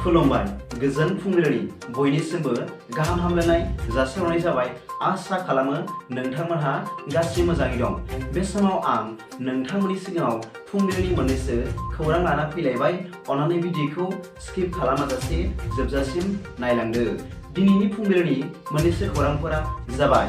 खुलुमबाय गोजोन फुंबिलिनि बयनिसिमबो गाहाम हामलायनाय जासिहरनाय जाबाय। आसा खालामो नोंथांमोनहा गासिबो मोजाङै दं। बे समाव आं नोंथांमोननि सिगाङाव फुंबिलिनि मोननैसो खौरां लाना फैलायबाय। अन्नानै भिडिअखौ स्किप खालामाजासे जोबजासिम नायलांदो। दिनैनि फुंबिलिनि मोननैसो खौरांफोरा जाबाय।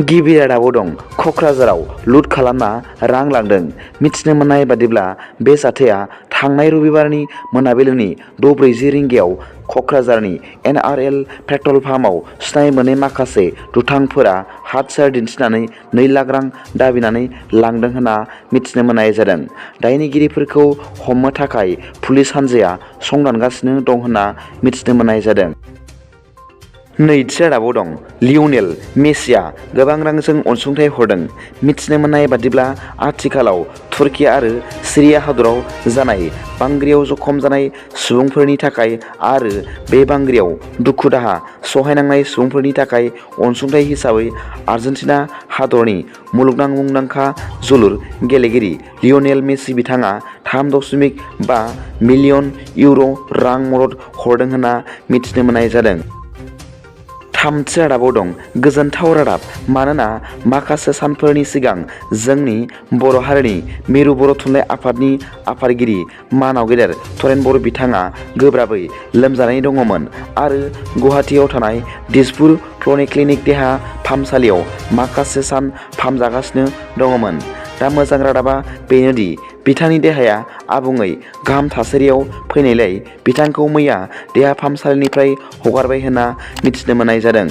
गिबि रादाबाव दं क'क्राझाराव लुट खालामना रां लांदों। मिथिनो मोननाय बादिब्ला बे जाथाया थांनाय रबिबारनि मोनाबिलिनि 6:40 रिंगायाव क'क्राझारनि NRL पेट्रल पाम्पआव सिनाय मोनै माखासे दुथांफोरा हाथियार दिन्थिनानै 2 लाख रां दाबिनानै लांदों होनना मिथिनो मोननाय जादों। दायनिगिरिफोरखौ हमनो थाखाय पुलिस हान्जाया संदानगासिनो दं होनना मिथिनो मोननाय जादों। नैथि रादाबाव दं लियनेल मेसिया गोबां रांजों अनसुंथाइ हरदों। मिथिनो मोननाय बादिब्ला आथिखालाव तुर्की आरो सिरिया हादराव जानाय बांग्रियाव जखम जानाय सुबुंफोरनि थाखाय आरो बे बांग्रियाव दुखु दाहा सहायनांनाय सुबुंफोरनि थाखाय अनसुंथाइ हिसाबै आर्जेन्टिना हादरनि मुंदांखा जोलुर गेलेगिरि लियनेल मेसि बिथाङा 3.5 मिलियन इउर' रां मदद हरदों होनना मिथिनो मोननाय जादों। थामथि रादाबाव दं गोजोनथाव रादाब। मानोना माखासे सानफोरनि सिगां जोंनि बर' हारिनि मिरु बर' थुनलाइ आफादनि आफादगिरि मानाव गेदेर तरेन बर' बिथाङा गोब्राबै लोमजानाय दङमोन आरो गुवाहाटीआव थानाय दिसपुर क्लिनिक देहा फाहामसालियाव माखासे सान फाहामजागासिनो दङमोन। दा मोजां रादाबा बेनोदि बिथांनि देहाया आबुङै गाहाम थासारियाव फैनायलाय बिथांखौ मैया देहा फाहामसालिनिफ्राय हगारबाय होनना मिथिनो मोननाय जादों।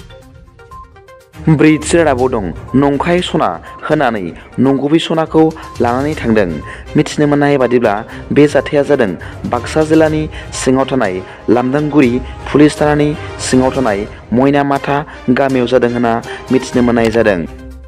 ब्रैथि रादाबाव दं नंखाय सना होनानै नंगुबै सनाखौ लानानै थांदों। मिथिनो मोननाय बादिब्ला बे जाथाया जादों बाक्सा जिल्लानि सिङाव थानाय लामदांगुरि पुलिस थानानि सिङाव थानाय मयनामाथा गामियाव जादों होनना मिथिनो मोननाय जादों।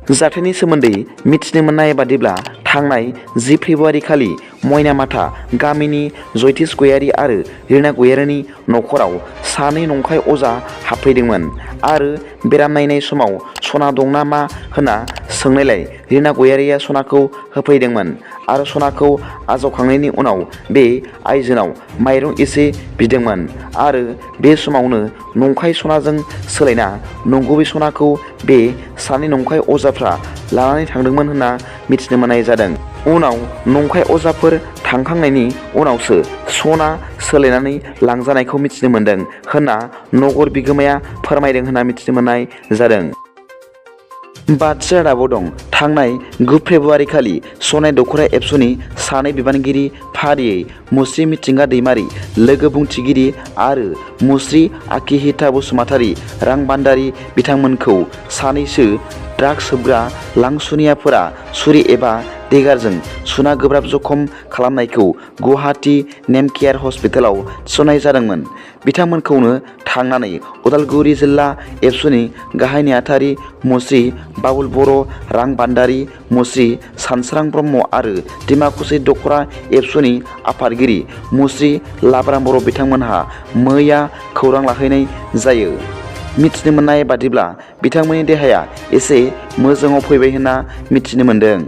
जाथायनि सोमोन्दै मिथिनो मोननाय बादिब्ला थांनाय 10 फेब्रुआरि खालि मयनामाथा गामिनि जयतिस गयारी आरो रिना गयारीनि नखराव सानै नंखाय अजा हाबफैदोंमोन आरो बेराम नायनाय समाव सना दं ना मा होनना सोंनायलाय रिना गयारीया सनाखौ होफैदोंमोन आरो सनाखौ आजावखांनायनि उनाव बे आइजोनाव माइरं एसे बिदोंमोन आरो बे समावनो नंखाय सनाजों सोलायना नंगुबै सनाखौ बे सानै नंखाय अजाफ्रा लानानै थांदोंमन होनना मिथिनो मोननाय जादों। उनाव नंखाय अजाफोर थांखांनायनि उनावसो सना सोलायनानै लांजानायखौ मिथिनो मोनदों होनना नगर बिगोमाया फोरमायदों होनना मिथिनो मोननाय जादों। बाथि रादाबाव दं थांनाय 9 फेब्रुआरि खालि सनाय दख'रा एबसुनि सानै बिबानगिरि फारियै मुस्रि मिथिंगा दैमारि लोगो बुंथिगिरि आरो मुस्रि आखिहिता बसुमतारी रां बान्दारि बिथांमोनखौ सानैसो ड्राग्स सोबग्रा लांसुनियाफोरा सुरि एबा देगारजों सुना गोब्राब जखम खालामनायखौ गुवाहाटी नेमकेयार हस्पिटालाव थिसननाय जादोंमोन। बिथांमोनखौनो थांनानै उदालगुरि जिल्ला एबसुनि गाहाय नेहाथारि मुस्रि बाबुल बर' रां बान्दारि मुस्रि सानसोरां ब्रह्म आरो डिमाकुसि दख'रा एबसुनि आफादगिरि मुस्रि लाब्राम बर' बिथांमोनहा मैया खौरां लाहैनाय जायो। मिथिनो मोननाय बादिब्ला बिथांमोननि देहाया एसे मोजाङाव फैबाय होनना मिथिनो मोनदों।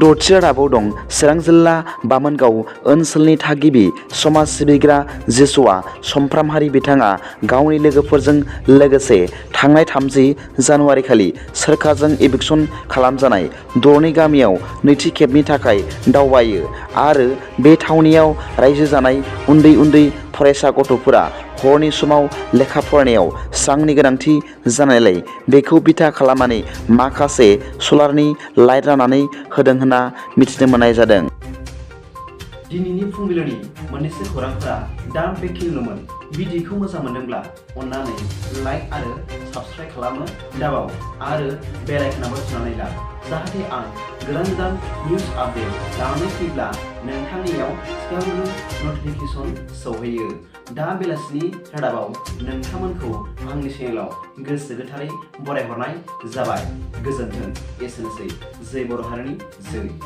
दथि रादाबाव दं चिरां जिल्ला बामोनगाव ओनसोलनि थागिबि समाज सिबिग्रा जिसुआ समफ्रामहारि बिथाङा गावनि लोगोफोरजों लोगोसे थांनाय 30 जानुवारि खालि सोरखारजों इभिकसन खालामजानाय दरनै गामियाव नैथि खेबनि थाखाय दावबायो आरो बे थावनियाव रायजो जानाय उन्दै फरायसा गथ'फोरा हरनि समाव लेखा फरायनायाव स्रांनि गोनांथि जानायलाय बेखौ बिथा खालामनानै माखासे सलारनि लाइट राननानै होदों होनना मिथिनो मोननाय जादों। दिनैनि फुंबिलिनि मोननैसो खौरांफोरा दा बेखिनिल'मोन। भिडिअखौ मोजां मोनदोंब्ला अन्नानै लाइक आरो साबस्क्राइब खालामनो दाबाव आरो बेल आइकनआवबो थुनानै ला जाहाथे आं गोदान निउज आपडेट लानानै फैब्ला नोंथांनियाव सिगांग्रो नटिफिकेसन सौहैयो। दा बेलासिनि रादाबाव नोंथांमोनखौ आंनि चेनेलाव गोसो गोथारै बरायहरनाय जाबाय। गोजोन्थों। एसेनोसै। जै बर' हारिनि जै।